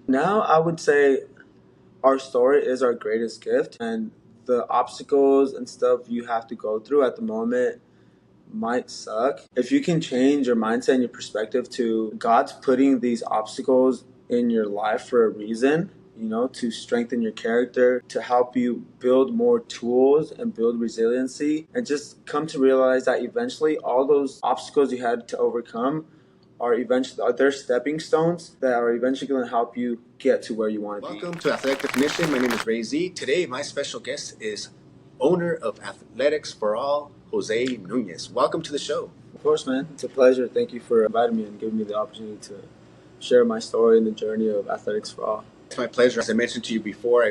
Now I would say our story is our greatest gift, and the obstacles and stuff you have to go through at the moment might suck. If you can change your mindset and your perspective to God's putting these obstacles in your life for a reason, to strengthen your character, to help you build more tools and build resiliency, and just come to realize that eventually all those obstacles you had to overcome are there stepping stones that are eventually going to help you get to where you want to be. Welcome to Athletic Definition. My name is Ray Z. Today, my special guest is owner of Athletics for All, Jose Nuñez. Welcome to the show. Of course, man. It's a pleasure. Thank you for inviting me and giving me the opportunity to share my story and the journey of Athletics for All. It's my pleasure. As I mentioned to you before,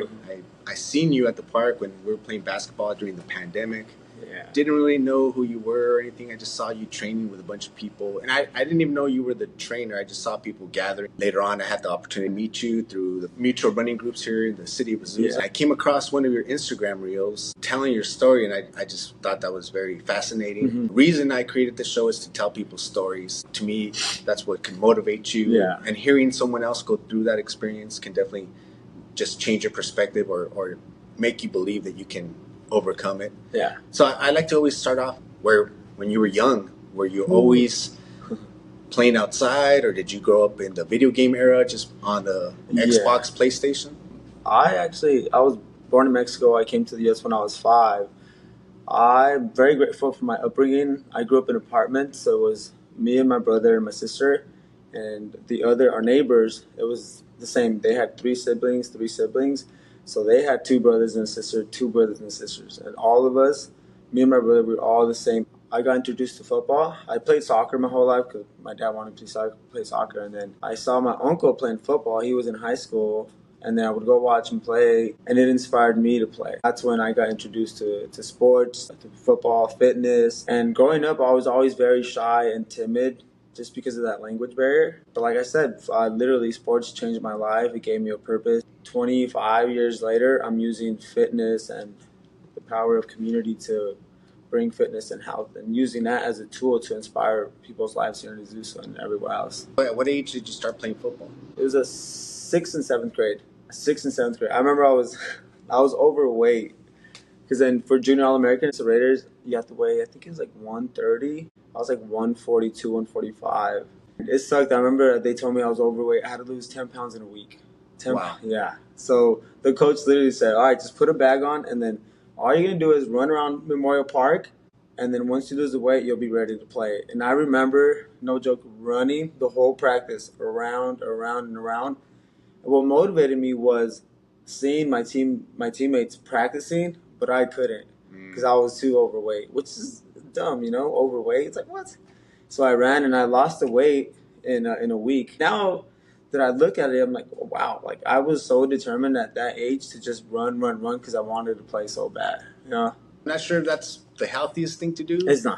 I seen you at the park when we were playing basketball during the pandemic. Yeah. Didn't really know who you were or anything. I just saw you training with a bunch of people. And I didn't even know you were the trainer. I just saw people gathering. Later on, I had the opportunity to meet you through the mutual running groups here in the city of Azusa. Yeah. I came across one of your Instagram reels telling your story, and I just thought that was very fascinating. Mm-hmm. The reason I created this show is to tell people stories. To me, that's what can motivate you. Yeah. And hearing someone else go through that experience can definitely just change your perspective or make you believe that you can overcome it. Yeah. So I like to always start off when you were young, were you always playing outside, or did you grow up in the video game era, just on the Xbox, PlayStation? I was born in Mexico. I came to the U.S. when I was 5. I'm very grateful for my upbringing. I grew up in an apartment, so it was me and my brother and my sister, and our neighbors, it was the same. They had 3 siblings. So they had 2 brothers and a sister, 2 brothers and sisters. And all of us, me and my brother, we were all the same. I got introduced to football. I played soccer my whole life because my dad wanted to play soccer. And then I saw my uncle playing football. He was in high school. And then I would go watch him play. And it inspired me to play. That's when I got introduced to sports, to football, fitness. And growing up, I was always very shy and timid, just because of that language barrier. But like I said, literally sports changed my life. It gave me a purpose. 25 years later, I'm using fitness and the power of community to bring fitness and health, and using that as a tool to inspire people's lives here in Azusa and everywhere else. At what age did you start playing football? It was a 6th and 7th grade. I remember I was overweight, because then for junior All-American, the Raiders, you have to weigh, I think it was like 130. I was like 142, 145. It sucked. I remember they told me I was overweight. I had to lose 10 pounds in a week. Wow. Yeah. So the coach literally said, all right, just put a bag on, and then all you're going to do is run around Memorial Park, and then once you lose the weight, you'll be ready to play. And I remember, no joke, running the whole practice around and around. And what motivated me was seeing my teammates practicing, but I couldn't because I was too overweight, which is dumb, overweight. It's like, what? So I ran and I lost the weight in a week. Now that I look at it, I'm like, oh, wow, like I was so determined at that age to just run because I wanted to play so bad. I'm not sure if that's the healthiest thing to do. It's not.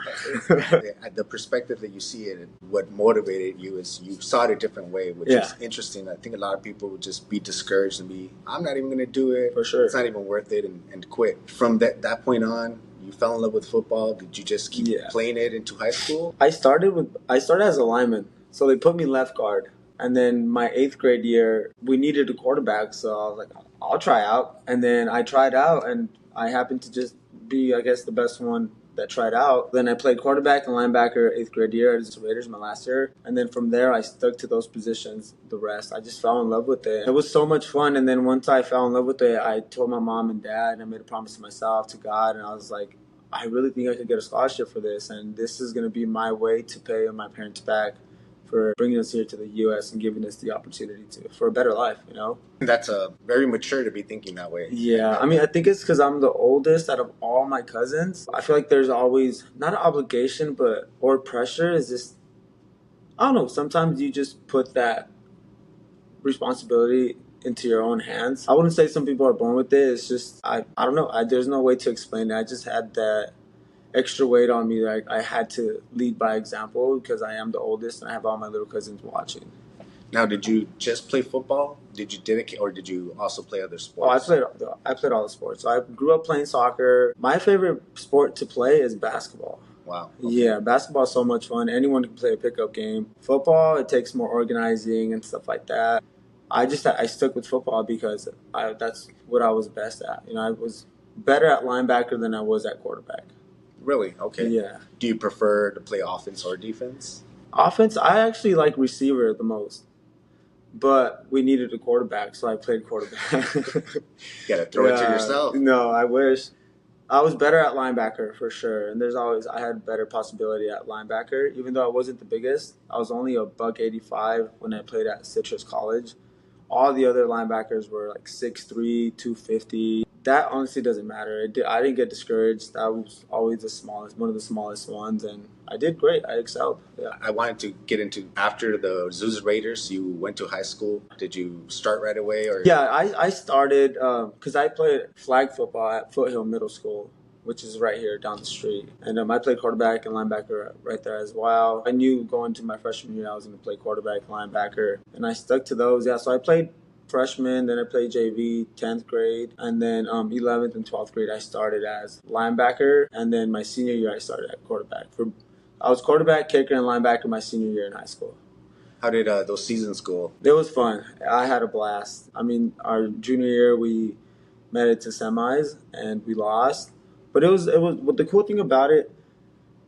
The perspective that you see it, what motivated you is you saw it a different way, which is interesting. I think a lot of people would just be discouraged and I'm not even going to do it. For sure. It's not even worth it, and quit. From that point on, you fell in love with football. Did you just keep playing it into high school? I started as a lineman. So they put me left guard. And then my 8th grade year, we needed a quarterback. So I was like, I'll try out. And then I tried out, and I happened to just be, I guess, the best one that tried out. Then I played quarterback and linebacker 8th grade year at the Raiders my last year. And then from there, I stuck to those positions the rest. I just fell in love with it. It was so much fun. And then once I fell in love with it, I told my mom and dad, and I made a promise to myself, to God, and I was like, I really think I could get a scholarship for this. And this is going to be my way to pay my parents back for bringing us here to the U.S. and giving us the opportunity for a better life, That's very mature to be thinking that way. Yeah, I mean, I think it's because I'm the oldest out of all my cousins. I feel like there's always, not an obligation, or pressure. Is just, I don't know, sometimes you just put that responsibility into your own hands. I wouldn't say some people are born with it. It's just, I don't know. There's no way to explain it. I just had that extra weight on me that I had to lead by example because I am the oldest and I have all my little cousins watching. Now, did you just play football? Did you dedicate, or did you also play other sports? Oh, I played all the sports. So I grew up playing soccer. My favorite sport to play is basketball. Wow. Okay. Yeah, basketball is so much fun. Anyone can play a pickup game. Football, it takes more organizing and stuff like that. I stuck with football because that's what I was best at. I was better at linebacker than I was at quarterback. Really? Okay. Yeah. Do you prefer to play offense or defense? Offense, I actually like receiver the most. But we needed a quarterback, so I played quarterback. You gotta throw it to yourself. No, I wish. I was better at linebacker for sure, and I had better possibility at linebacker. Even though I wasn't the biggest, I was only a buck 85 when I played at Citrus College. All the other linebackers were like 6'3", 250. That honestly doesn't matter. I didn't get discouraged. I was always one of the smallest ones, and I did great. I excelled. Yeah. I wanted to get into, after the Azusa Raiders, you went to high school. Did you start right away? Or? Yeah, I started because I played flag football at Foothill Middle School, which is right here down the street. And I played quarterback and linebacker right there as well. I knew going to my freshman year I was going to play quarterback, linebacker, and I stuck to those. Yeah, so I played freshman, then I played JV 10th grade, and then 11th and 12th grade I started as linebacker, and then my senior year I started at quarterback. I was quarterback, kicker, and linebacker my senior year in high school. How did those seasons go? It was fun. I had a blast. I mean, our junior year we made it to semis and we lost, but it was the cool thing about it.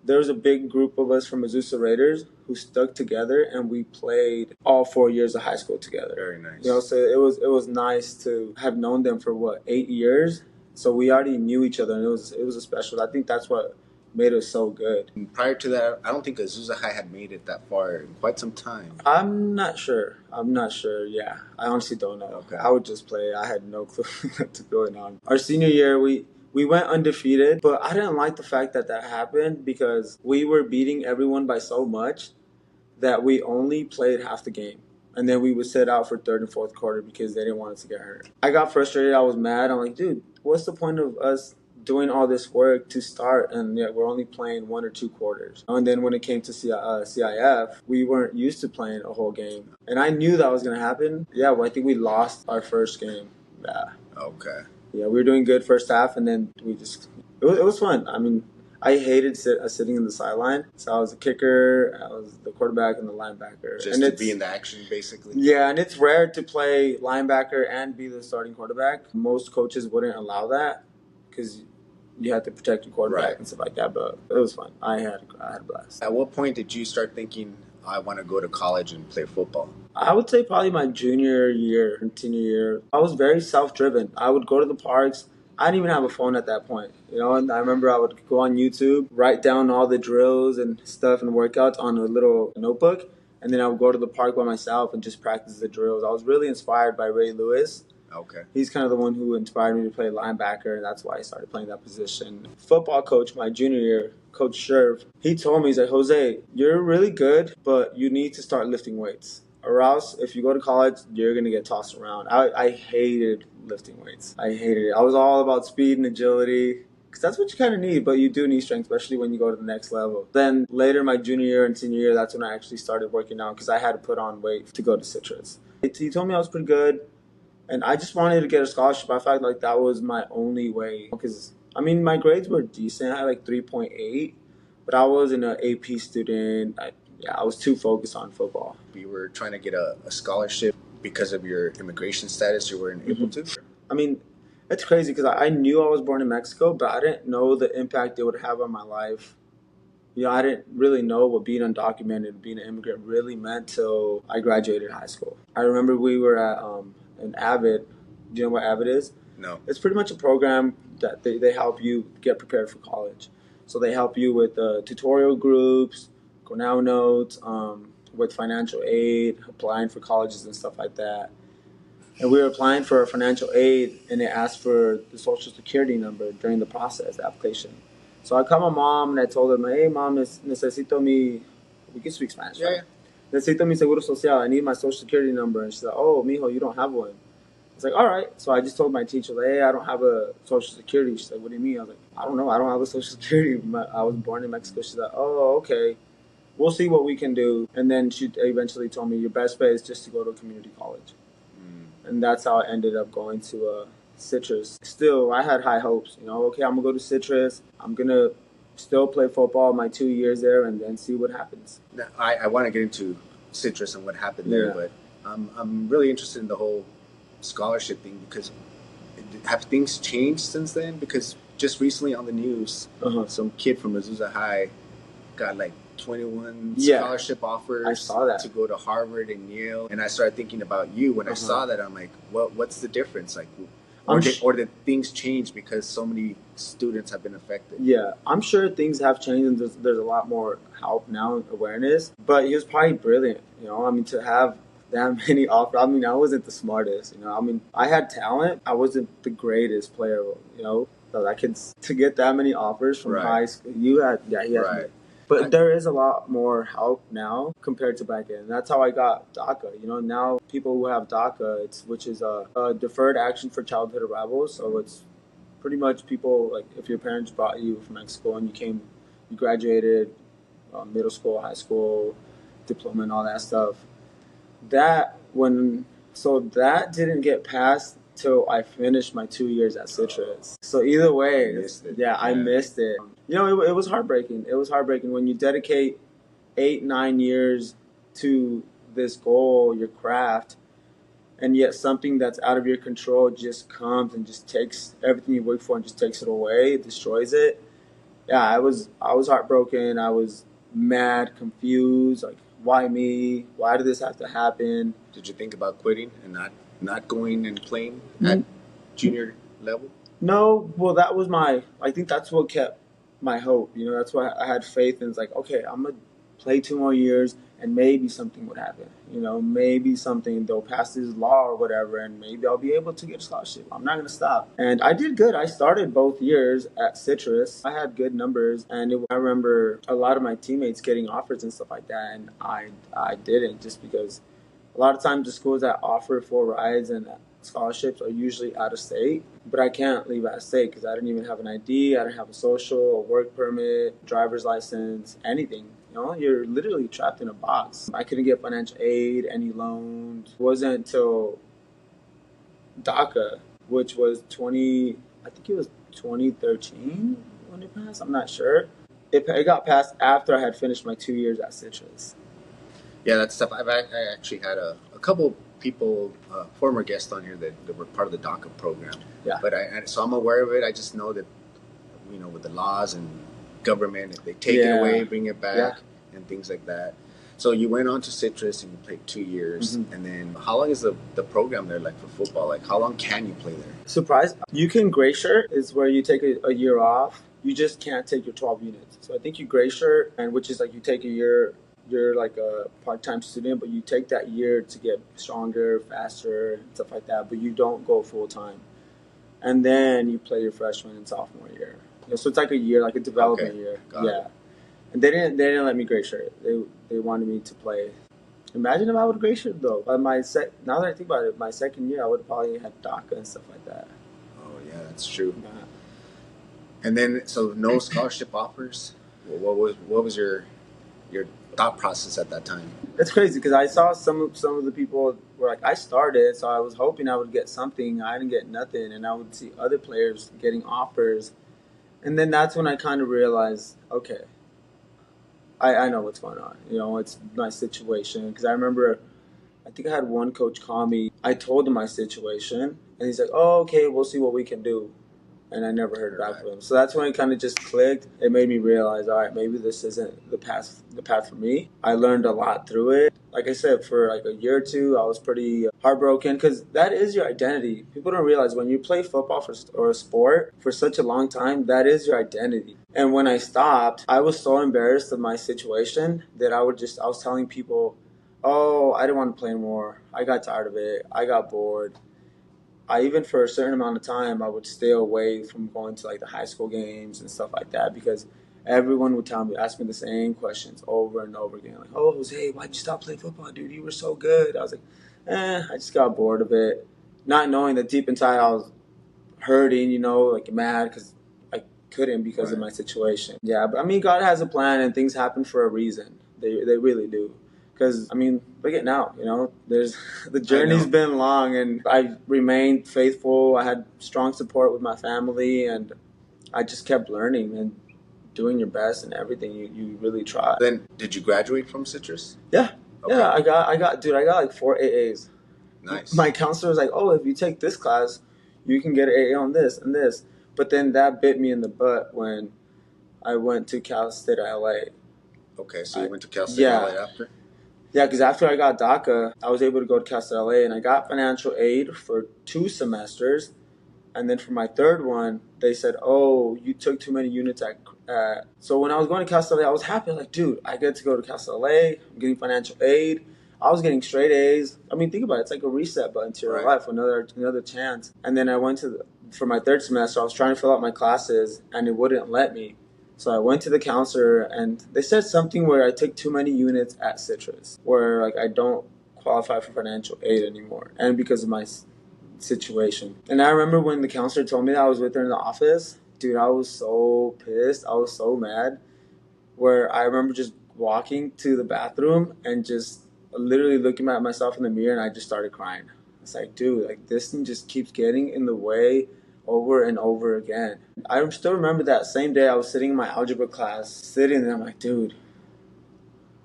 There was a big group of us from Azusa Raiders who stuck together, and we played all 4 years of high school together. Very nice. So it was nice to have known them for 8 years. So we already knew each other, and it was a special. I think that's what made us so good. And prior to that, I don't think Azusa High had made it that far in quite some time. I'm not sure. Yeah, I honestly don't know. Okay. I would just play. I had no clue what's going on. Our senior year, we went undefeated, but I didn't like the fact that happened because we were beating everyone by so much that we only played half the game. And then we would sit out for third and fourth quarter because they didn't want us to get hurt. I got frustrated. I was mad. I'm like, dude, what's the point of us doing all this work to start and yet we're only playing 1 or 2 quarters? And then when it came to CIF, we weren't used to playing a whole game. And I knew that was going to happen. Yeah, well, I think we lost our first game. Yeah. Okay. Yeah, we were doing good first half, and then it was fun. I mean, I hated sitting in the sideline. So I was a kicker, I was the quarterback, and the linebacker. Just to be in the action, basically? Yeah, and it's rare to play linebacker and be the starting quarterback. Most coaches wouldn't allow that because you had to protect your quarterback and stuff like that, but it was fun. I had a blast. At what point did you start thinking, I want to go to college and play football? I would say probably my junior year and senior year. I was very self-driven. I would go to the parks. I didn't even have a phone at that point, and I remember I would go on YouTube, write down all the drills and stuff and workouts on a little notebook, and then I would go to the park by myself and just practice the drills. I was really inspired by Ray Lewis. Okay. He's kind of the one who inspired me to play linebacker, and that's why I started playing that position. Football coach my junior year, Coach Sherv, he told me, he's like, Jose, you're really good, but you need to start lifting weights. Or else, if you go to college, you're going to get tossed around. I hated lifting weights. I hated it. I was all about speed and agility, because that's what you kind of need, but you do need strength, especially when you go to the next level. Then later, my junior year and senior year, that's when I actually started working out, because I had to put on weight to go to Citrus. He told me I was pretty good. And I just wanted to get a scholarship. I felt like that was my only way. Because, I mean, my grades were decent. I had like 3.8. But I wasn't an AP student. I was too focused on football. You were trying to get a scholarship because of your immigration status. You weren't able to? I mean, it's crazy because I knew I was born in Mexico, but I didn't know the impact it would have on my life. I didn't really know what being undocumented, being an immigrant really meant till I graduated high school. I remember we were at an Avid. Do you know what Avid is? No. It's pretty much a program that they help you get prepared for college. So they help you with tutorial groups, go now notes, with financial aid, applying for colleges and stuff like that. And we were applying for financial aid, and they asked for the social security number during the process, the application. So I called my mom, and I told her, hey, mom, necesito mi... We can speak Spanish, right? Yeah. Necesito mi seguro social. I need my social security number. And she's like, oh, mijo, you don't have one. I was like, all right. So I just told my teacher, like, hey, I don't have a social security. She's like, what do you mean? I was like, I don't know. I don't have a social security. I was born in Mexico. She's like, oh, okay. We'll see what we can do. And then she eventually told me, your best bet is just to go to a community college. And that's how I ended up going to Citrus. Still, I had high hopes. Okay, I'm going to go to Citrus. I'm going to still play football my 2 years there and then see what happens. Now, I want to get into Citrus and what happened there, but I'm really interested in the whole scholarship thing because have things changed since then? Because just recently on the news, some kid from Azusa High got like 21 scholarship offers to go to Harvard and Yale. And I started thinking about you. When I saw that, I'm like, what's the difference? Like, or did things change because so many students have been affected? Yeah, I'm sure things have changed and there's a lot more help now and awareness. But he was probably brilliant, you know. I mean, to have that many offers. I mean, I wasn't the smartest, you know. I mean, I had talent. I wasn't the greatest player, you know. So to get that many offers from high school, he has me. But there is a lot more help now compared to back then. That's how I got DACA. You know, now people who have DACA, which is a deferred action for childhood arrivals. So it's pretty much people, like if your parents brought you from Mexico and you graduated middle school, high school, diploma, and all that stuff. That didn't get passed till I finished my 2 years at Citrus. So either way, I missed it. You know, it was heartbreaking. It was heartbreaking when you dedicate 8-9 years to this goal, your craft, and yet something that's out of your control just comes and just takes everything you worked for and just takes it away, destroys it. Yeah, I was heartbroken. I was mad, confused, like, why me? Why did this have to happen? Did you think about quitting and not going and playing at junior level? No, well, I think that's what kept my hope. You know, that's why I had faith in. It's like, okay, I'm going to play 2 more years and maybe something would happen. You know, maybe they'll pass this law or whatever and maybe I'll be able to get a scholarship. I'm not going to stop. And I did good. I started both years at Citrus. I had good numbers and I remember a lot of my teammates getting offers and stuff like that, and I didn't, just because a lot of times the schools that offer full rides and scholarships are usually out of state, but I can't leave out of state because I didn't even have an ID, I didn't have a social, a work permit, driver's license, anything. You know, you're literally trapped in a box. I couldn't get financial aid, any loans. It wasn't until DACA, which was I think it was 2013 when it passed. I'm not sure. It got passed after I had finished my 2 years at Citrus. Yeah, that's stuff. I actually had a couple people, former guests on here that were part of the DACA program. Yeah. But so I'm aware of it. I just know that, you know, with the laws and government, if they take it away, bring it back, and things like that. So you went on to Citrus and you played 2 years. And then how long is the program there, like, for football? Like, how long can you play there? Surprise. You can gray shirt is where you take a year off. You just can't take your 12 units. So I think you gray shirt, and which is like you take a year. You're like a part-time student, but you take that year to get stronger, faster, stuff like that, but you don't go full-time. And then you play your freshman and sophomore year. You know, so it's like a year, like a development year. Got it. And they didn't let me gray shirt. They wanted me to play. Imagine if I would gray shirt though. Now that I think about it, my second year I would have probably had DACA and stuff like that. Oh yeah, that's true. Yeah. And then so no scholarship offers. What was your thought process at that time? It's crazy because I saw some of the people were like, I started, so I was hoping I would get something. I didn't get nothing, and I would see other players getting offers, and then that's when I kind of realized, okay, I know what's going on. You know, it's my situation. Because I remember, I think I had one coach call me. I told him my situation, and he's like, oh, okay, we'll see what we can do. And I never heard back from him. So that's when it kind of just clicked. It made me realize, all right, maybe this isn't the path for me. I learned a lot through it. Like I said, for like a year or two, I was pretty heartbroken because that is your identity. People don't realize when you play football or a sport for such a long time, that is your identity. And when I stopped, I was so embarrassed of my situation that I was telling people, oh, I didn't want to play anymore. I got tired of it. I got bored. Even for a certain amount of time, I would stay away from going to like the high school games and stuff like that because everyone would ask me the same questions over and over again. Like, oh, Jose, why'd you stop playing football, dude? You were so good. I was like, I just got bored of it. Not knowing that deep inside I was hurting, you know, like mad because I couldn't because of my situation. Yeah, but I mean, God has a plan and things happen for a reason. They really do. Because, I mean, look at now, you know, the journey's been long and I remained faithful. I had strong support with my family and I just kept learning and doing your best and everything. You really try. Then, did you graduate from Citrus? Yeah. Okay. Yeah, I got like 4 AAs. Nice. My counselor was like, "Oh, if you take this class, you can get an AA on this and this." But then that bit me in the butt when I went to Cal State LA. Okay, so you went to Cal State LA after? Yeah, because after I got DACA, I was able to go to Cal State LA, and I got financial aid for 2 semesters. And then for my third one, they said, "Oh, you took too many units at." So when I was going to Cal State LA, I was happy. I was like, "Dude, I get to go to Cal State LA. I'm getting financial aid." I was getting straight A's. I mean, think about it. It's like a reset button to your life, another chance. And then I went for my third semester. I was trying to fill out my classes, and it wouldn't let me. So I went to the counselor, and they said something where I took too many units at Citrus, where like I don't qualify for financial aid anymore, and because of my situation. And I remember when the counselor told me that, I was with her in the office. Dude, I was so pissed. I was so mad. Where I remember just walking to the bathroom and just literally looking at myself in the mirror, and I just started crying. It's like, dude, like this thing just keeps getting in the way over and over again. I still remember that same day I was sitting in my algebra class, sitting there, I'm like, dude,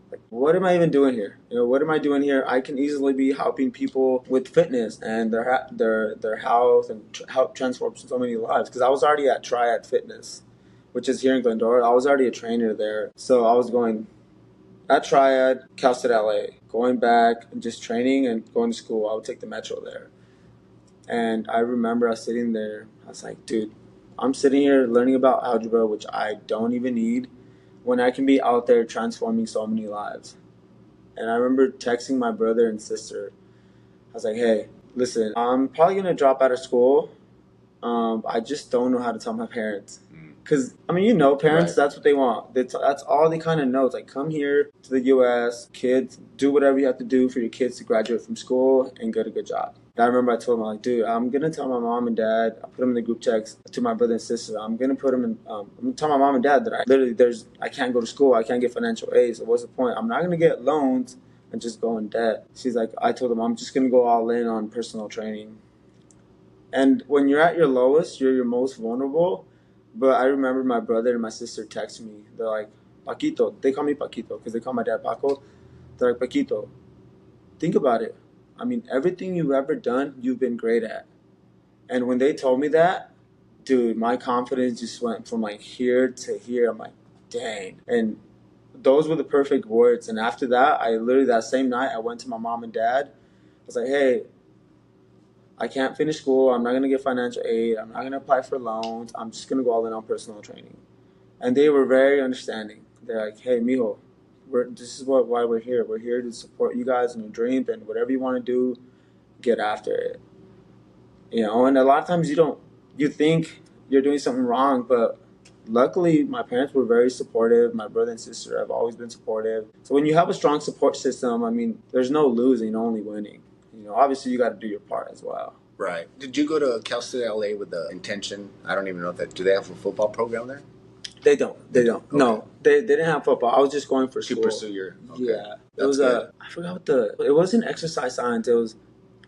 like, what am I even doing here? What am I doing here? I can easily be helping people with fitness and their health and help transform so many lives. Because I was already at Triad Fitness, which is here in Glendora. I was already a trainer there, so I was going at Triad, Cal State LA, going back and just training and going to school. I would take the metro there, and I remember I was sitting there. I was like, dude, I'm sitting here learning about algebra, which I don't even need, when I can be out there transforming so many lives. And I remember texting my brother and sister. I was like, hey, listen, I'm probably going to drop out of school. I just don't know how to tell my parents. Because, I mean, parents, that's what they want. That's all they kind of know. It's like, come here to the U.S., kids, do whatever you have to do for your kids to graduate from school and get a good job. I remember I told them, like, dude, I'm going to tell my mom and dad. I put them in the group text to my brother and sister. I'm going to put them in, I'm going to tell my mom and dad that I can't go to school. I can't get financial aid. So what's the point? I'm not going to get loans and just go in debt. She's like, I told them, I'm just going to go all in on personal training. And when you're at your lowest, you're your most vulnerable. But I remember my brother and my sister texted me. They're like, Paquito. They call me Paquito because they call my dad Paco. They're like, Paquito, think about it. I mean, everything you've ever done, you've been great at. And when they told me that, dude, my confidence just went from like here to here. I'm like, dang. And those were the perfect words. And after that, that same night, I went to my mom and dad. I was like, hey, I can't finish school. I'm not going to get financial aid. I'm not going to apply for loans. I'm just going to go all in on personal training. And they were very understanding. They're like, hey, mijo, this is why we're here. We're here to support you guys in your dreams, and whatever you want to do, get after it. And a lot of times you think you're doing something wrong, but luckily my parents were very supportive. My brother and sister have always been supportive. So when you have a strong support system, I mean, there's no losing, only winning. Obviously you got to do your part as well. Right. Did you go to Cal State LA with the intention? I don't even know if do they have a football program there? They don't. Okay. No, they didn't have football. I was just going for school. To pursue your... Okay. Yeah. It was I forgot it wasn't exercise science. It was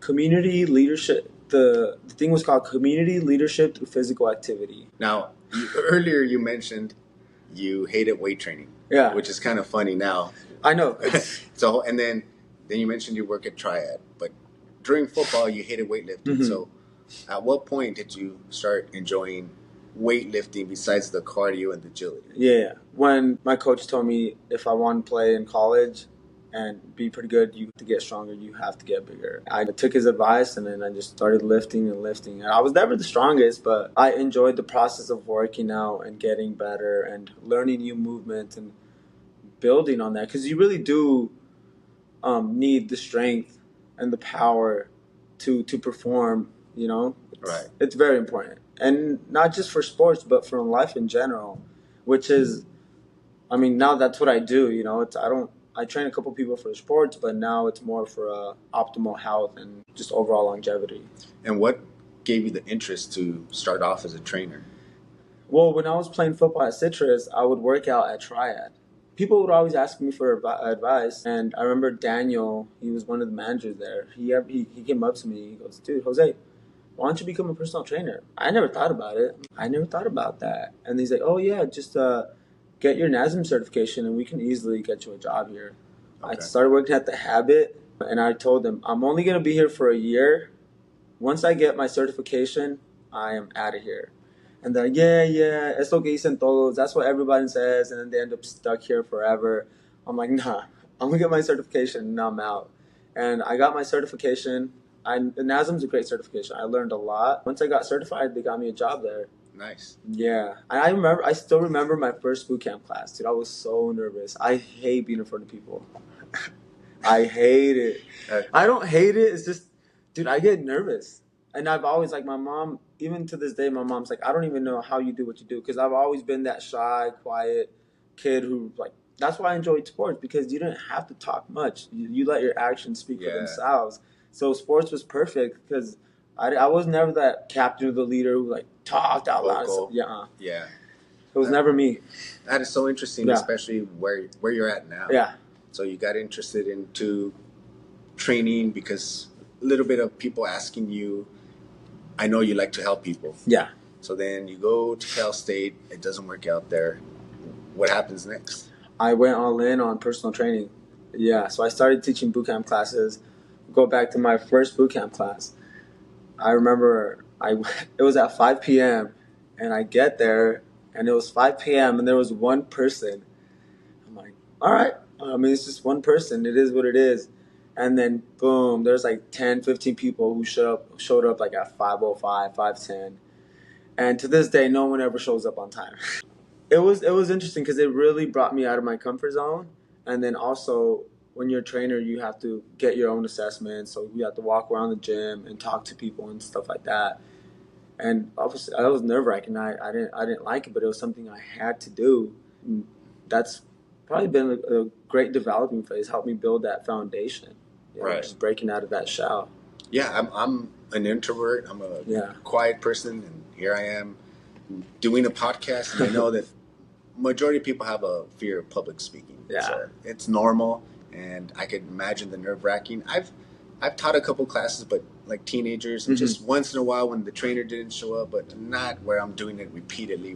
community leadership. The thing was called community leadership through physical activity. Now, earlier you mentioned you hated weight training. Yeah. Which is kind of funny now. I know. So, and then you mentioned you work at Triad, but during football you hated weightlifting. Mm-hmm. So at what point did you start enjoying weightlifting besides the cardio and the agility? Yeah. When my coach told me if I want to play in college and be pretty good, you have to get stronger, you have to get bigger. I took his advice, and then I just started lifting. And I was never the strongest, but I enjoyed the process of working out and getting better and learning new movements and building on that, because you really do need the strength and the power to perform. It's very important, and not just for sports but for life in general, which is, I mean, now that's what I do. I train a couple people for sports, but now it's more for optimal health and just overall longevity. And what gave you the interest to start off as a trainer? Well, when I was playing football at Citrus, I would work out at Triad. People would always ask me for advice, and I remember Daniel, he was one of the managers there. He came up to me, he goes, dude, Jose, why don't you become a personal trainer? I never thought about it. I never thought about that. And he's like, oh yeah, just get your NASM certification and we can easily get you a job here. I started working at the Habit, and I told them, I'm only going to be here for a year. Once I get my certification, I am out of here. And they're like, yeah, es lo que dicen todos. That's what everybody says. And then they end up stuck here forever. I'm like, nah, I'm going to get my certification and I'm out. And I got my certification. NASM's a great certification. I learned a lot. Once I got certified, they got me a job there. Nice. Yeah. And I still remember my first boot camp class, dude. I was so nervous. I hate being in front of people. I hate it. I don't hate it. It's just, dude, I get nervous. And I've always, like, my mom, even to this day, my mom's like, I don't even know how you do what you do. Because I've always been that shy, quiet kid who, like, that's why I enjoyed sports, because you didn't have to talk much. You let your actions speak for themselves. So sports was perfect because I was never that captain or the leader who, like, talked out loud. Yeah. It was never me. That is so interesting, especially where you're at now. Yeah. So you got interested into training because a little bit of people asking you, I know you like to help people. Yeah. So then you go to Cal State. It doesn't work out there. What happens next? I went all in on personal training. Yeah. So I started teaching boot camp classes. Go back to my first boot camp class. I remember it was at 5 p.m. and I get there and it was 5 p.m. and there was one person. I'm like, all right. I mean, it's just one person. It is what it is. And then, boom, there's like 10, 15 people who showed up like at 5:05, 5:10. And to this day, no one ever shows up on time. It was interesting because it really brought me out of my comfort zone. And then also, when you're a trainer, you have to get your own assessments. So you have to walk around the gym and talk to people and stuff like that. And obviously, that was nerve-wracking. I didn't like it, but it was something I had to do. And that's probably been a great developing phase, helped me build that foundation. Just breaking out of that shell. Yeah, I'm an introvert. I'm a quiet person, and here I am doing a podcast. And I know that majority of people have a fear of public speaking. Yeah, so it's normal, and I could imagine the nerve-wracking. I've taught a couple classes, but like teenagers, just once in a while when the trainer didn't show up, but not where I'm doing it repeatedly.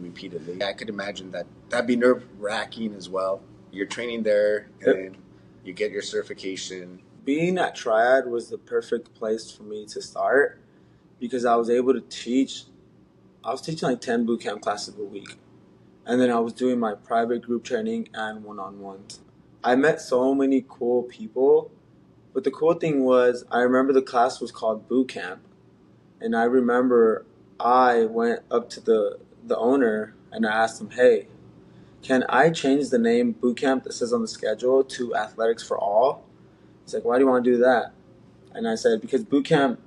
I could imagine that'd be nerve-wracking as well. You're training there, and then you get your certification. Being at Triad was the perfect place for me to start because I was able to teach. I was teaching like 10 boot camp classes a week. And then I was doing my private group training and one-on-ones. I met so many cool people. But the cool thing was, I remember the class was called boot camp. And I remember I went up to the owner and I asked him, hey, can I change the name boot camp that says on the schedule to Athletics for All? He's like, why do you want to do that? And I said, because boot camp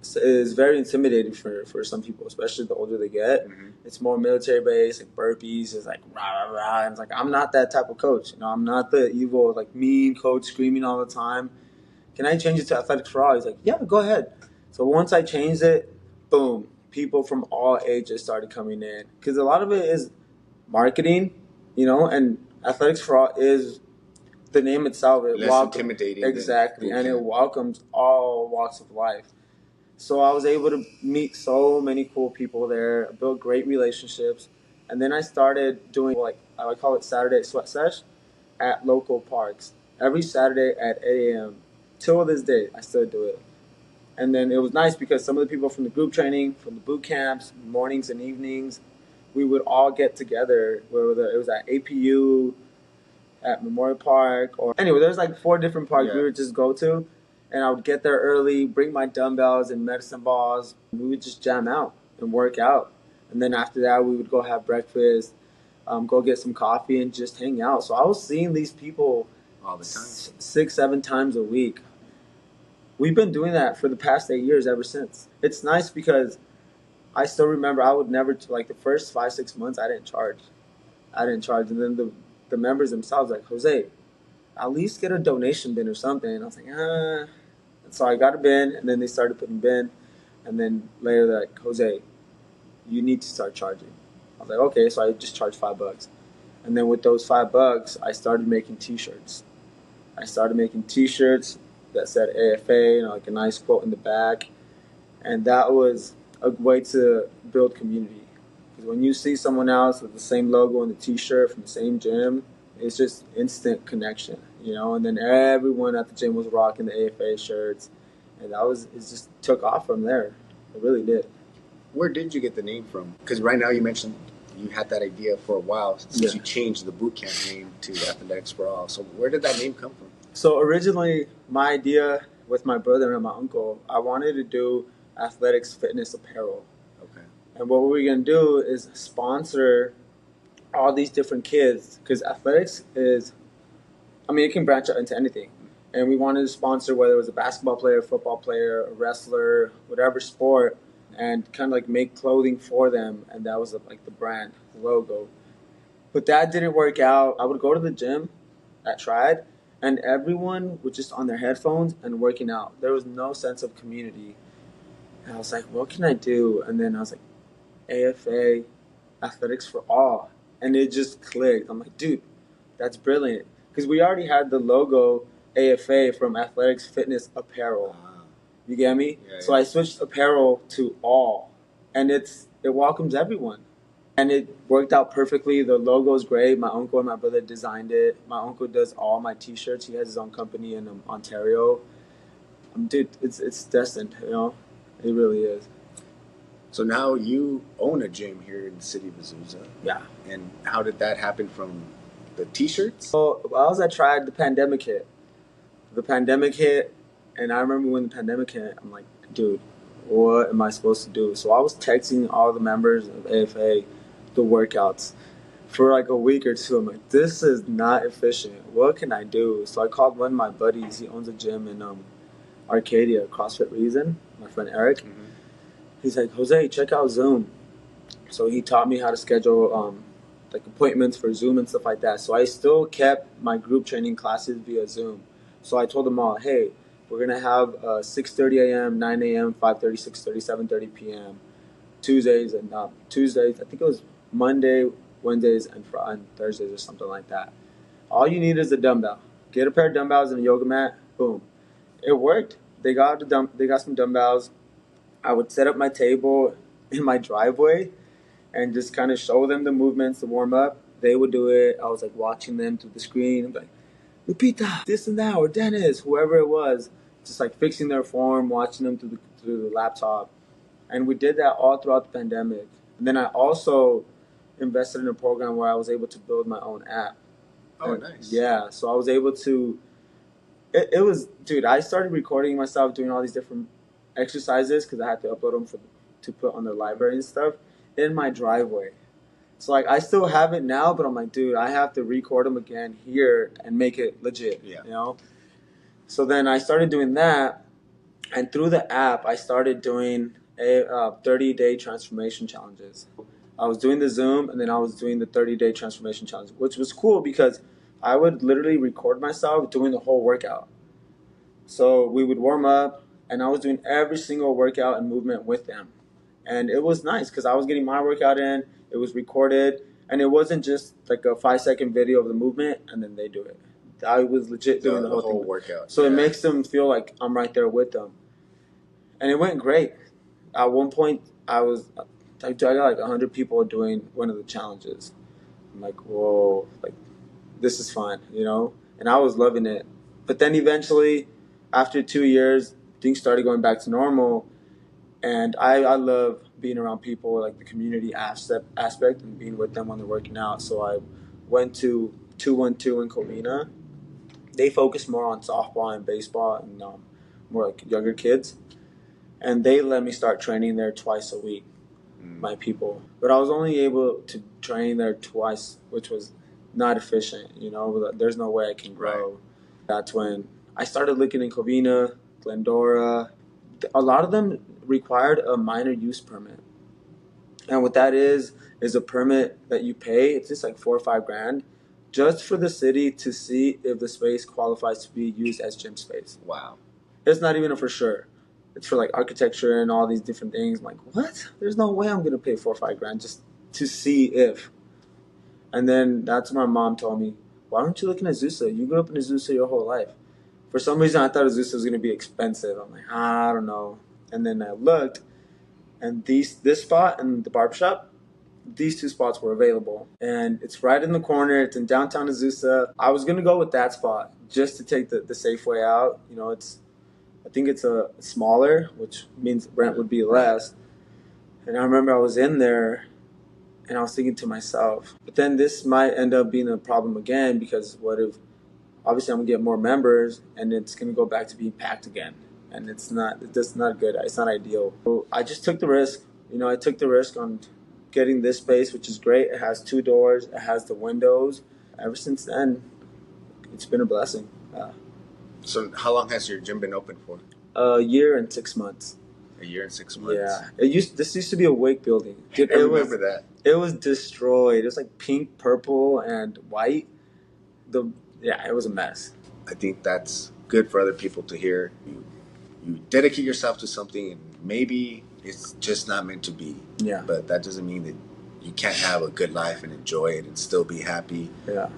is very intimidating for some people, especially the older they get. It's more military based, like burpees. It's like rah rah rah. And it's like, I'm not that type of coach. I'm not the evil, like mean coach screaming all the time. Can I change it to Athletics for All? He's like, yeah, go ahead. So once I changed it, boom, people from all ages started coming in because a lot of it is marketing, and Athletics for All is the name itself. Less intimidating. Exactly, and it welcomes all walks of life. So I was able to meet so many cool people there, build great relationships, and then I started doing I call it Saturday Sweat Sesh at local parks every Saturday at 8 a.m. Till this day, I still do it. And then it was nice because some of the people from the group training, from the boot camps, mornings and evenings, we would all get together. Whether it was at APU, at Memorial Park, or anyway, there's like 4 different parks we would just go to. And I would get there early, bring my dumbbells and medicine balls. We would just jam out and work out. And then after that, we would go have breakfast, go get some coffee, and just hang out. So I was seeing these people all the time, 6, 7 times a week. We've been doing that for the past 8 years ever since. It's nice because I still remember I would never, like the first 5, 6 months, I didn't charge. And then the members themselves like, Jose, at least get a donation bin or something. And I was like, And so I got a bin, and then they started putting bin. And then later they're like, Jose, you need to start charging. I was like, okay. So I just charged $5. And then with those $5, I started making T-shirts. That said AFA, like a nice quote in the back. And that was a way to build community. Because when you see someone else with the same logo and the T-shirt from the same gym, it's just instant connection. you know. And then everyone at the gym was rocking the AFA shirts, and it just took off from there. It really did. Where did you get the name from? Because right now you mentioned you had that idea for a while since you changed the boot camp name to Athletics for All. So where did that name come from? So originally, my idea with my brother and my uncle, I wanted to do athletics fitness apparel. Okay. And what we were going to do is sponsor all these different kids, because athletics is, I mean, it can branch out into anything. And we wanted to sponsor whether it was a basketball player, football player, a wrestler, whatever sport, and kind of like make clothing for them. And that was like the brand, the logo. But that didn't work out. I would go to the gym at Triad, and everyone was just on their headphones and working out. There was no sense of community. And I was like, what can I do? And then I was like, AFA, Athletics for All. And it just clicked. I'm like, dude, that's brilliant. Because we already had the logo AFA from Athletics Fitness Apparel. You get me? Yeah, so I switched apparel to All. And it welcomes everyone. And it worked out perfectly. The logo is great. My uncle and my brother designed it. My uncle does all my T-shirts. He has his own company in Ontario. Dude, it's destined, you know? It really is. So now you own a gym here in the city of Azusa. Yeah. And how did that happen from the T-shirts? So while I was at Triad, the pandemic hit. And I remember when the pandemic hit, I'm like, dude, what am I supposed to do? So I was texting all the members of AFA the workouts for like a week or two. I'm like, this is not efficient. What can I do? So I called one of my buddies. He owns a gym in Arcadia, CrossFit Reason, my friend Eric. Mm-hmm. He's like, Jose, check out Zoom. So he taught me how to schedule like appointments for Zoom and stuff like that. So I still kept my group training classes via Zoom. So I told them all, hey, we're going to have 6:30 a.m., 9 a.m., 5:30, 6:30, 7:30 p.m. Tuesdays, I think it was Monday, Wednesdays, and Thursdays or something like that. All you need is a dumbbell. Get a pair of dumbbells and a yoga mat. Boom. It worked. They got some dumbbells. I would set up my table in my driveway and just kind of show them the movements to warm up. They would do it. I was like watching them through the screen. I'm like, Lupita, this and that, or Dennis, whoever it was, just like fixing their form, watching them through the laptop. And we did that all throughout the pandemic. And then I also invested in a program where I was able to build my own app. Oh, nice. Yeah, so I was able to, it was, dude, I started recording myself doing all these different exercises because I had to upload them to put on the library and stuff in my driveway. So like I still have it now, but I'm like, dude, I have to record them again here and make it legit, you know? So then I started doing that, and through the app, I started doing 30-day transformation challenges. I was doing the Zoom, and then I was doing the 30-day transformation challenge, which was cool because I would literally record myself doing the whole workout. So we would warm up, and I was doing every single workout and movement with them. And it was nice because I was getting my workout in, it was recorded, and it wasn't just like a 5-second video of the movement, and then they do it. I was legit doing the whole workout. So it makes them feel like I'm right there with them. And it went great. At one point, I got like 100 people doing one of the challenges. I'm like, whoa, like this is fun, you know? And I was loving it. But then eventually, after 2 years, things started going back to normal. And I love being around people, like the community aspect and being with them when they're working out. So I went to 212 in Covina. They focus more on softball and baseball and more like younger kids. And they let me start training there twice a week, my people. But I was only able to train there twice, which was not efficient, you know. There's no way I can grow. Right. That's when I started looking in Covina, Glendora. A lot of them required a minor use permit. And what that is a permit that you pay. It's just like $4 or $5 grand just for the city to see if the space qualifies to be used as gym space. Wow. It's not even a for sure. It's for like architecture and all these different things. I'm like, what? There's no way I'm going to pay $4 or $5 grand just to see if. And then that's when my mom told me, why don't you look in Azusa? You grew up in Azusa your whole life. For some reason, I thought Azusa was going to be expensive. I'm like, I don't know. And then I looked, and this spot and the barbershop, these two spots were available. And it's right in the corner. It's in downtown Azusa. I was going to go with that spot, just to take the safe way out. You know, I think it's a smaller, which means rent would be less. And I remember I was in there and I was thinking to myself, but then this might end up being a problem again, because what if obviously I'm gonna get more members and it's gonna go back to being packed again, and that's not good. It's not ideal. So I just took the risk. You know, I took the risk on getting this space, which is great. It has 2 doors. It has the windows. Ever since then, it's been a blessing. So how long has your gym been open for? A year and 6 months. A year and 6 months. Yeah, this used to be a wake building. Dude, I remember that. It was destroyed. It was like pink, purple, and white. It was a mess. I think that's good for other people to hear. You dedicate yourself to something, and maybe it's just not meant to be. Yeah. But that doesn't mean that you can't have a good life and enjoy it and still be happy. Yeah.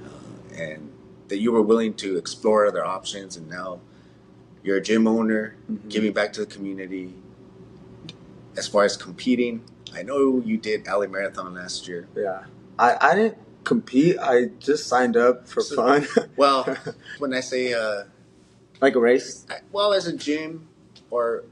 And that you were willing to explore other options, and now you're a gym owner, giving back to the community. As far as competing, I know you did LA Marathon last year. Yeah. I didn't compete. I just signed up for fun. Well, when I say like a race, as a gym or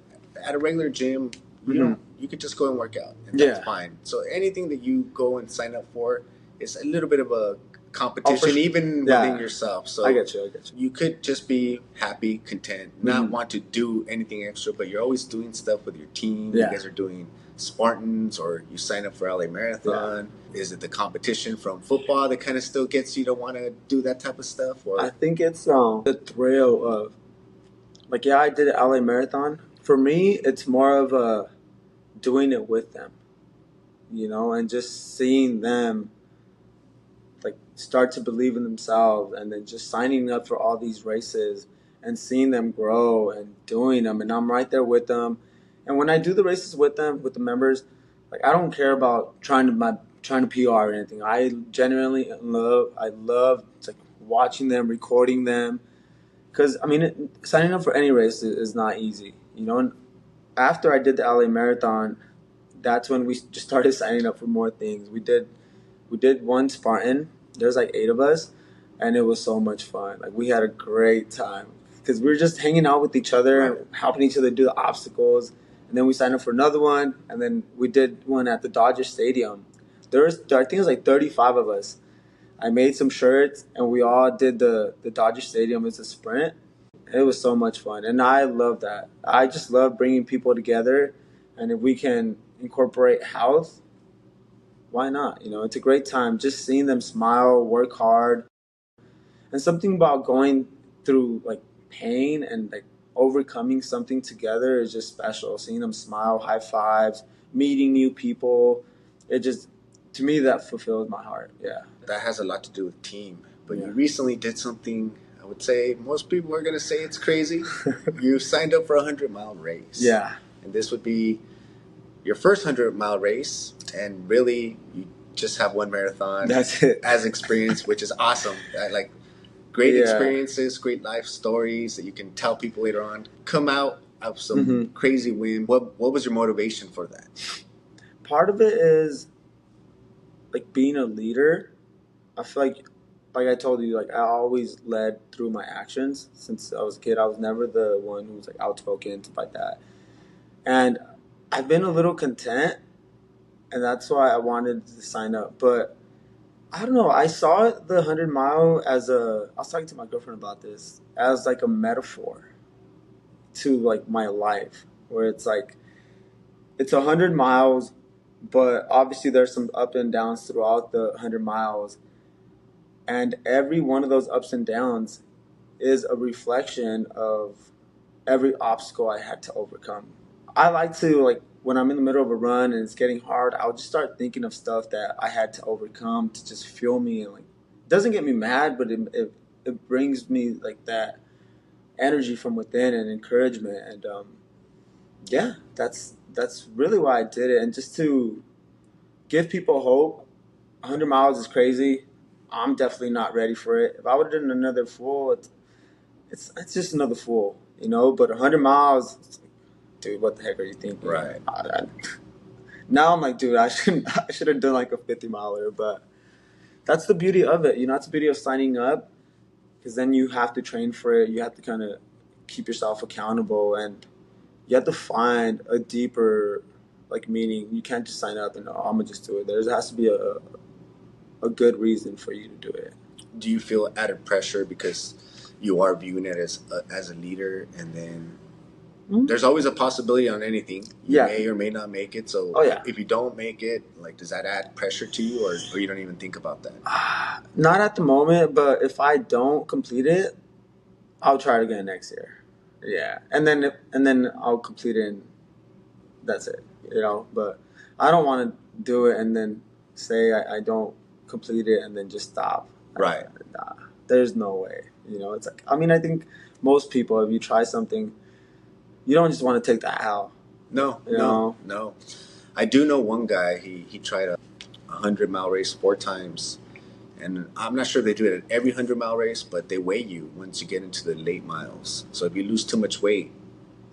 at a regular gym, you could just go and work out, and that's fine. So anything that you go and sign up for is a little bit of a competition, even within yourself. So I get you. You could just be happy, content, not want to do anything extra, but you're always doing stuff with your team. Yeah. You guys are doing Spartans, or you sign up for LA Marathon. Yeah. Is it the competition from football that kind of still gets you to want to do that type of stuff? Or I think it's the thrill of, like, I did an LA Marathon. For me, it's more of a doing it with them, you know, and just seeing them like start to believe in themselves, and then just signing up for all these races and seeing them grow and doing them, and I'm right there with them. And when I do the races with them, with the members, like, I don't care about trying to PR or anything. I genuinely love like watching them, recording them, because I mean, signing up for any race is not easy, you know. And after I did the LA Marathon, that's when we just started signing up for more things. We did one Spartan. There's like 8 of us, and it was so much fun. Like, we had a great time because we were just hanging out with each other, helping each other do the obstacles. And then we signed up for another one, and then we did one at the Dodger Stadium. I think it was like 35 of us. I made some shirts, and we all did the Dodger Stadium as a sprint. It was so much fun, and I love that. I just love bringing people together, and if we can incorporate health, why not? You know, it's a great time just seeing them smile, work hard, and something about going through like pain and like overcoming something together is just special. Seeing them smile, high fives, meeting new people, it just, to me, that fulfills my heart. Yeah, that has a lot to do with team. But you recently did something, I would say most people are going to say it's crazy. You signed up for a 100-mile race. Yeah. And this would be your first 100-mile race, and really you just have one marathon. That's it. As experience, which is awesome. Like, great experiences, great life stories that you can tell people later on. Come out of some crazy win. What was your motivation for that? Part of it is like being a leader. I feel like I told you, like, I always led through my actions. Since I was a kid, I was never the one who was like outspoken, stuff like that. And I've been a little content, and that's why I wanted to sign up. But I don't know. I saw the 100-mile I was talking to my girlfriend about this, as like a metaphor to like my life, where it's like, it's 100 miles, but obviously there's some ups and downs throughout the 100 miles. And every one of those ups and downs is a reflection of every obstacle I had to overcome. I like to, like, when I'm in the middle of a run and it's getting hard, I'll just start thinking of stuff that I had to overcome to just fuel me. And, like, it doesn't get me mad, but it brings me, like, that energy from within and encouragement. And, yeah, that's really why I did it. And just to give people hope. 100 miles is crazy. I'm definitely not ready for it. If I would have done another full, it's just another full, you know. But 100 miles, it's like, dude, what the heck are you thinking? Right. Now I'm like, dude, I should have done like a 50 miler. But that's the beauty of it, you know. That's the beauty of signing up. because then you have to train for it. You have to kind of keep yourself accountable, and you have to find a deeper like meaning. You can't just sign up and I'm gonna just do it. There has to be a good reason for you to do it. Do you feel added pressure because you are viewing it as a leader, and then there's always a possibility on anything. You may or may not make it. So if you don't make it, like, does that add pressure to you, or you don't even think about that? Not at the moment, but if I don't complete it, I'll try it again next year. Yeah, and then I'll complete it, and that's it. But I don't want to do it and then say I don't complete it and then just stop. Right. Nah, there's no way. It's like, I mean, I think most people, if you try something, you don't just want to take the L. No. I do know one guy. He tried a 100-mile race 4 times, and I'm not sure they do it at every 100-mile race, but they weigh you once you get into the late miles. So if you lose too much weight,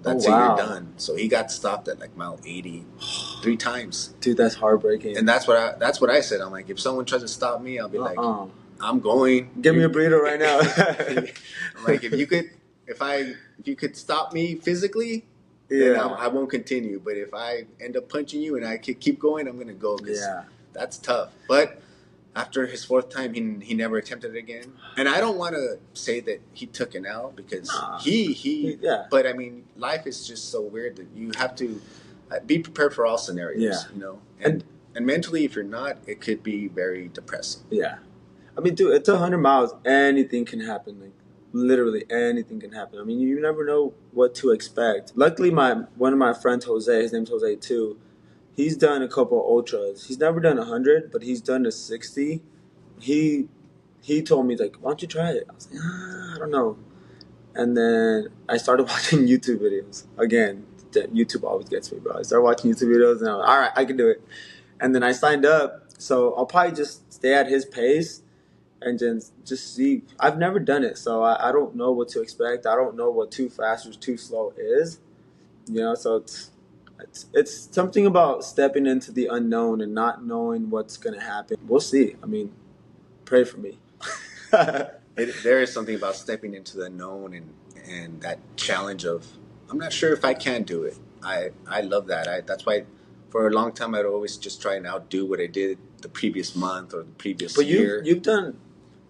that's it, you're done. So he got stopped at like mile 80 3 times. Dude, that's heartbreaking. And that's what I said. I'm like, if someone tries to stop me, I'll be like, I'm going. Give me a burrito right now. I'm like, if you could stop me physically, then I won't continue. But if I end up punching you and I keep going, I'm gonna go. That's tough. But after his 4th time, he never attempted it again. And I don't want to say that he took an L because but I mean, life is just so weird that you have to be prepared for all scenarios. And mentally, if you're not, it could be very depressing. Yeah. I mean, dude, it's 100 miles. Anything can happen. Like, literally anything can happen. I mean, you never know what to expect. Luckily, one of my friends, Jose, his name's Jose too, he's done a couple ultras. He's never done 100, but he's done a 60. He told me, like, why don't you try it? I was like, I don't know. And then I started watching YouTube videos. Again, YouTube always gets me, bro. I started watching YouTube videos, and I was like, all right, I can do it. And then I signed up. So I'll probably just stay at his pace and just see. I've never done it, so I don't know what to expect. I don't know what too fast or too slow is. So it's something about stepping into the unknown and not knowing what's going to happen. We'll see. I mean, pray for me. There is something about stepping into the unknown and that challenge of, I'm not sure if I can do it. I love that. That's why for a long time I'd always just try and outdo what I did the previous month or the previous year. But you've done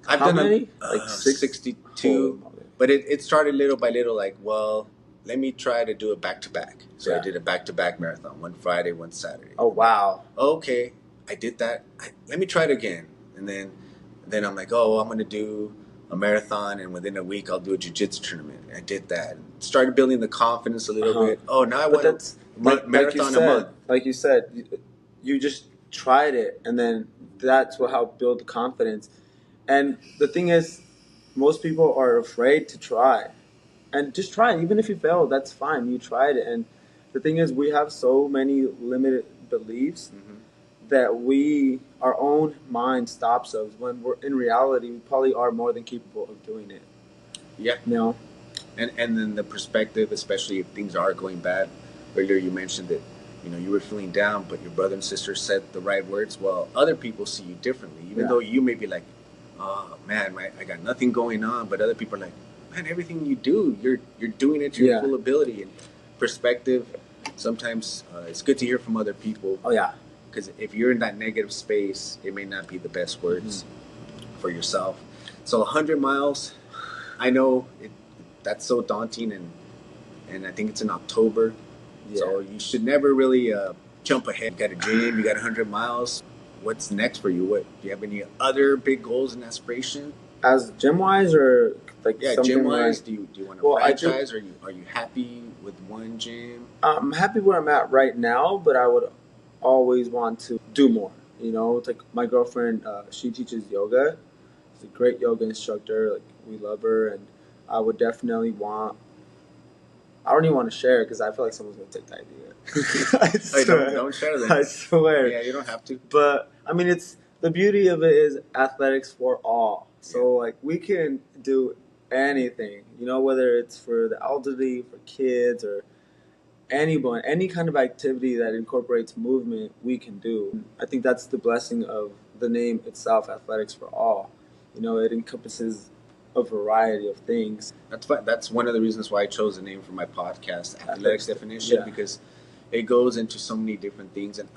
I've how done many? Like 62. But it started little by little, like, well, let me try to do it back-to-back. So I did a back-to-back marathon, one Friday, one Saturday. Oh, wow. Okay, I did that. Let me try it again. And then I'm like, oh, I'm going to do a marathon, and within a week I'll do a jiu-jitsu tournament. I did that. Started building the confidence a little bit. Oh, now I want a marathon a month. Like you said, you just tried it, and then that's what helped build the confidence. And the thing is, most people are afraid to try. And just try it. Even if you fail, that's fine. You tried it. And the thing is, we have so many limited beliefs that our own mind stops us when we're in reality, we probably are more than capable of doing it. Yeah. And then the perspective, especially if things are going bad. Earlier you mentioned that you were feeling down, but your brother and sister said the right words. Well, other people see you differently, even though you may be like, oh man, I got nothing going on, but other people are like, man, everything you do, you're doing it to your full ability. And perspective, sometimes it's good to hear from other people. Oh yeah. Because if you're in that negative space, it may not be the best words for yourself. So 100 miles, I know that's so daunting, and I think it's in October. Yeah. So you should never really jump ahead. You got a dream, you got 100 miles. What's next for you? Do you have any other big goals and aspirations? As gym-wise or like gym-wise, do you want to franchise? Are you happy with one gym? I'm happy where I'm at right now, but I would always want to do more. It's like my girlfriend, she teaches yoga. She's a great yoga instructor. Like, we love her, and I would definitely want. I don't even want to share because I feel like someone's gonna take the idea. I swear. Don't share that. I swear. Yeah, you don't have to. But I mean, it's the beauty of it is athletics for all. So like we can do anything. Whether it's for the elderly, for kids, or anyone, any kind of activity that incorporates movement, we can do. I think that's the blessing of the name itself, athletics for all. It encompasses a variety of things. That's fun. That's one of the reasons why I chose the name for my podcast, Athletics Definition, because it goes into so many different things. And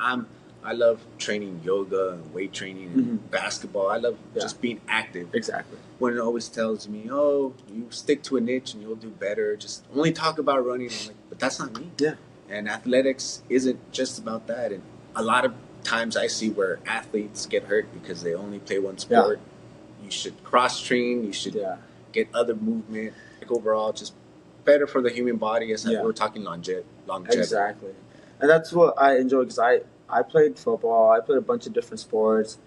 I love training yoga and weight training and basketball. I love just being active. Exactly. When it always tells me, "Oh, you stick to a niche and you'll do better. Just only talk about running." I'm like, but that's not me. Yeah. And athletics isn't just about that. And a lot of times I see where athletes get hurt because they only play one sport. Yeah. You should cross train. You should get other movement. Like overall, just better for the human body. As we're talking longevity. Exactly. And that's what I enjoy because I played football. I played a bunch of different sports.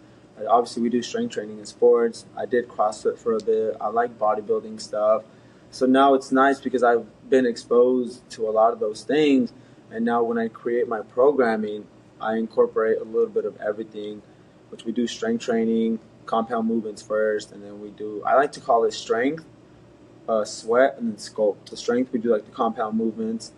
Obviously, we do strength training in sports. I did CrossFit for a bit. I like bodybuilding stuff. So now it's nice because I've been exposed to a lot of those things. And now when I create my programming, I incorporate a little bit of everything, which we do strength training, compound movements first, and then we do, I like to call it strength, sweat, and then sculpt. The strength, we do like the compound movements.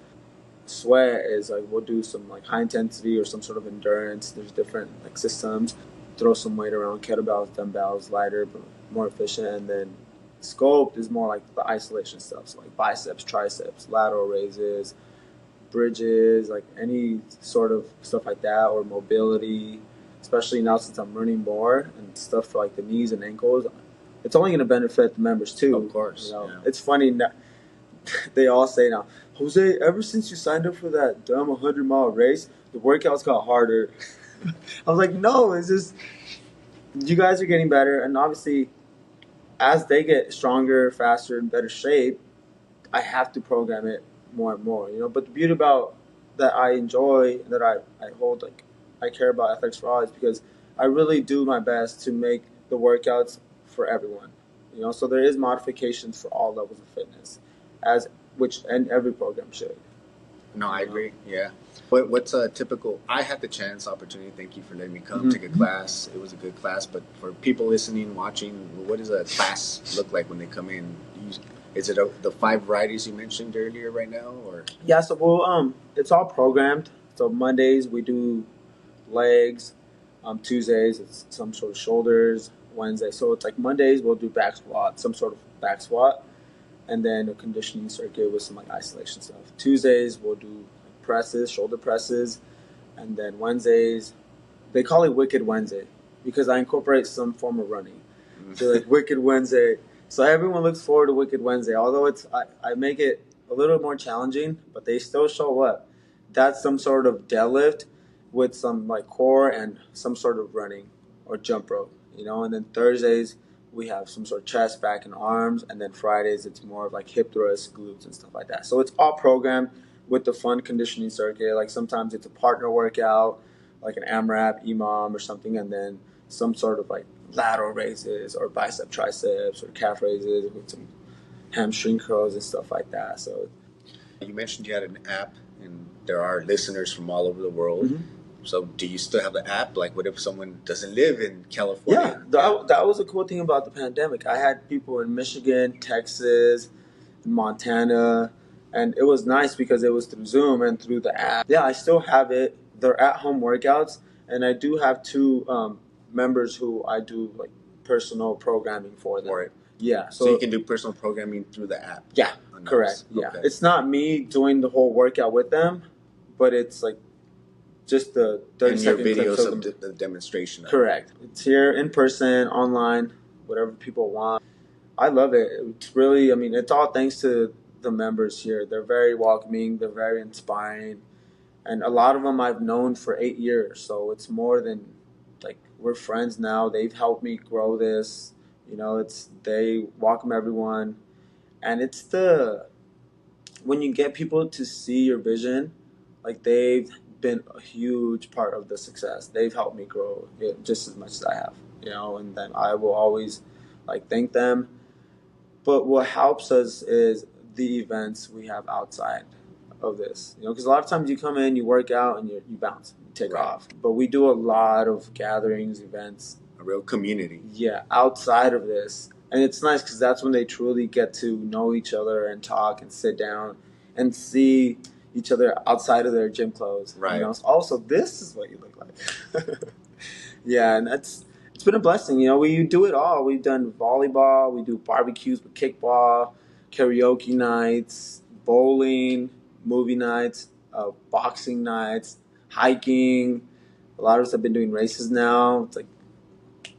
Sweat is like we'll do some like high intensity or some sort of endurance. There's different like systems. Throw some weight around, kettlebells, dumbbells, lighter, but more efficient. And then sculpt is more like the isolation stuff. So like biceps, triceps, lateral raises, bridges, like any sort of stuff like that, or mobility. Especially now since I'm running more and stuff for like the knees and ankles, it's only going to benefit the members too. Of course. You know? It's funny. They all say now, Jose, ever since you signed up for that dumb 100-mile race, the workouts got harder. I was like, no, it's just you guys are getting better. And obviously, as they get stronger, faster, in better shape, I have to program it more and more. You know, but the beauty about that I enjoy, that I hold, like I care about Athletics for All is because I really do my best to make the workouts for everyone. You know, so there is modifications for all levels of fitness, and every program should. No, I agree. Yeah. What's a typical? I had the opportunity. Thank you for letting me come take a class. It was a good class. But for people listening, watching, what does a class look like when they come in? Is it the 5 varieties you mentioned earlier right now, or? Yeah. So it's all programmed. So Mondays we do legs. Tuesdays it's some sort of shoulders. Wednesday, so it's like Mondays we'll do back squat, some sort of back squat, and then a conditioning circuit with some like isolation stuff. Tuesdays we'll do presses, shoulder presses, and then Wednesdays, they call it Wicked Wednesday because I incorporate some form of running. So like Wicked Wednesday, so everyone looks forward to Wicked Wednesday. Although I make it a little more challenging, but they still show up. That's some sort of deadlift with some like core and some sort of running or jump rope, you know. And then Thursdays we have some sort of chest, back, and arms, and then Fridays it's more of like hip thrusts, glutes, and stuff like that. So it's all programmed with the fun conditioning circuit. Like sometimes it's a partner workout, like an AMRAP, EMOM, or something, and then some sort of like lateral raises or bicep, triceps, or calf raises with some hamstring curls and stuff like that. So you mentioned you had an app, and there are listeners from all over the world. So do you still have the app? Like, what if someone doesn't live in California? Yeah, that was a cool thing about the pandemic. I had people in Michigan, Texas, Montana, and it was nice because it was through Zoom and through the app. Yeah, I still have it. They're at-home workouts, and I do have 2 members who I do like personal programming for them. Right. Yeah. So you can do personal programming through the app? Yeah, correct. Yeah. Okay. It's not me doing the whole workout with them, but it's like just the 30-second videos of the demonstration. Correct. It's here in person, online, whatever people want. I love it. It's really, I mean, it's all thanks to the members here. They're very welcoming. They're very inspiring. And a lot of them I've known for 8 years. So it's more than, like, we're friends now. They've helped me grow this. You know, they welcome everyone. And it's when you get people to see your vision, like they've been a huge part of the success. They've helped me grow it just as much as I have, you know, and then I will always like thank them. But what helps us is the events we have outside of this, you know, because a lot of times you come in, you work out, and you bounce, you take off. But we do a lot of gatherings, events, a real community. Yeah, outside of this, and it's nice because that's when they truly get to know each other and talk and sit down and see each other outside of their gym clothes. Right. You know? Also, this is what you look like. Yeah, and it's been a blessing. You know, we do it all. We've done volleyball, we do barbecues with kickball, karaoke nights, bowling, movie nights, boxing nights, hiking. A lot of us have been doing races now. It's like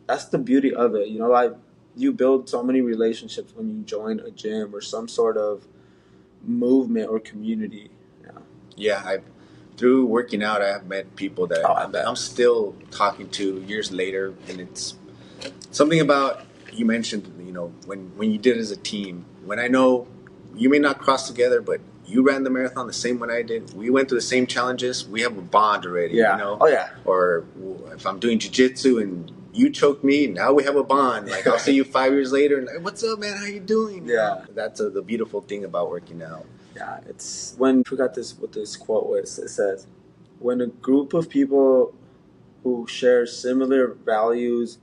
that's the beauty of it. You know, like you build so many relationships when you join a gym or some sort of movement or community. Yeah, through working out, I have met people that I'm still talking to years later, and it's something about you mentioned. You know, when you did it as a team. When I know you may not cross together, but you ran the marathon the same when I did. We went through the same challenges. We have a bond already. Yeah. You know. Oh yeah. Or if I'm doing jiu-jitsu and you choke me, now we have a bond. Like I'll see you 5 years later, and like, what's up, man? How you doing? Yeah. That's the beautiful thing about working out. Yeah, it's when I forgot what this quote was. It says, when a group of people who share similar values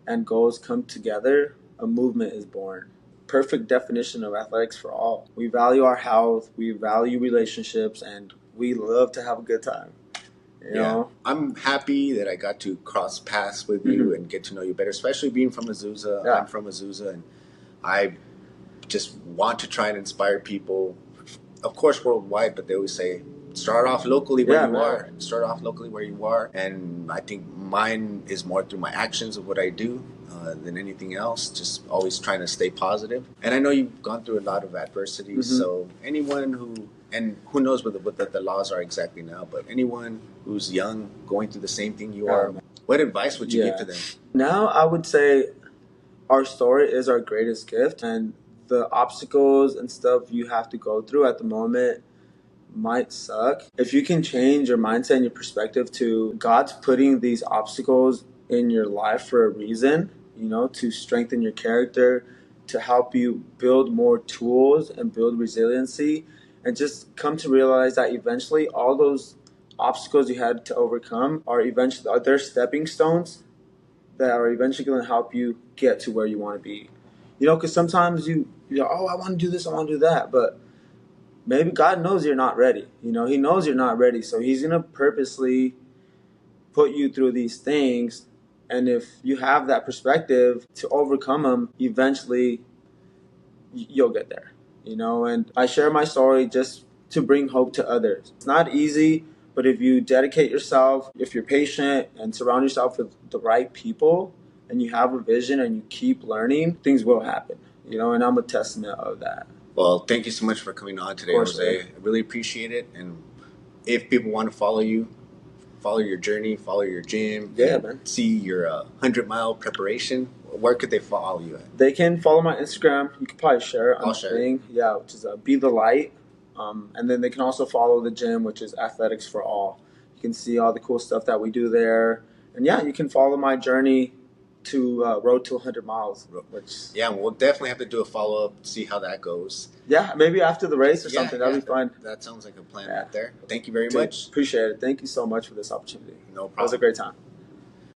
and goals come together, a movement is born. Perfect definition of athletics for all. We value our health, we value relationships, and we love to have a good time. You know? I'm happy that I got to cross paths with you and get to know you better, especially being from Azusa. Yeah. I'm from Azusa, and I just want to try and inspire people, of course, worldwide, but they always say, start off locally where you are. Start off locally where you are. And I think mine is more through my actions of what I do than anything else, just always trying to stay positive. And I know you've gone through a lot of adversity, so anyone who, and who knows what the laws are exactly now, but anyone who's young, going through the same thing you are, what advice would you give to them? Now, I would say our story is our greatest gift, and the obstacles and stuff you have to go through at the moment might suck. If you can change your mindset and your perspective to God's putting these obstacles in your life for a reason, you know, to strengthen your character, to help you build more tools and build resiliency, and just come to realize that eventually all those obstacles you had to overcome are they're stepping stones that are eventually going to help you get to where you want to be. You know, because sometimes you're, oh, I want to do this, I want to do that, but maybe God knows you're not ready. You know, He knows you're not ready, so He's going to purposely put you through these things, and if you have that perspective to overcome them, eventually you'll get there. You know, and I share my story just to bring hope to others. It's not easy, but if you dedicate yourself, if you're patient and surround yourself with the right people, and you have a vision and you keep learning, things will happen. You know, and I'm a testament of that. Well, thank you so much for coming on today, Jose. I really appreciate it. And if people want to follow you, follow your journey, follow your gym, see your 100-mile preparation, where could they follow you at? They can follow my Instagram. You could probably share it on the thing. Yeah, which is Be The Light. And then they can also follow the gym, which is Athletics for All. You can see all the cool stuff that we do there. And yeah, you can follow my journey to Road to 100 Miles. Yeah, we'll definitely have to do a follow-up, see how that goes. Yeah, maybe after the race or something. That'd be fun. That sounds like a plan right there. Thank you very much. Appreciate it. Thank you so much for this opportunity. No problem. It was a great time.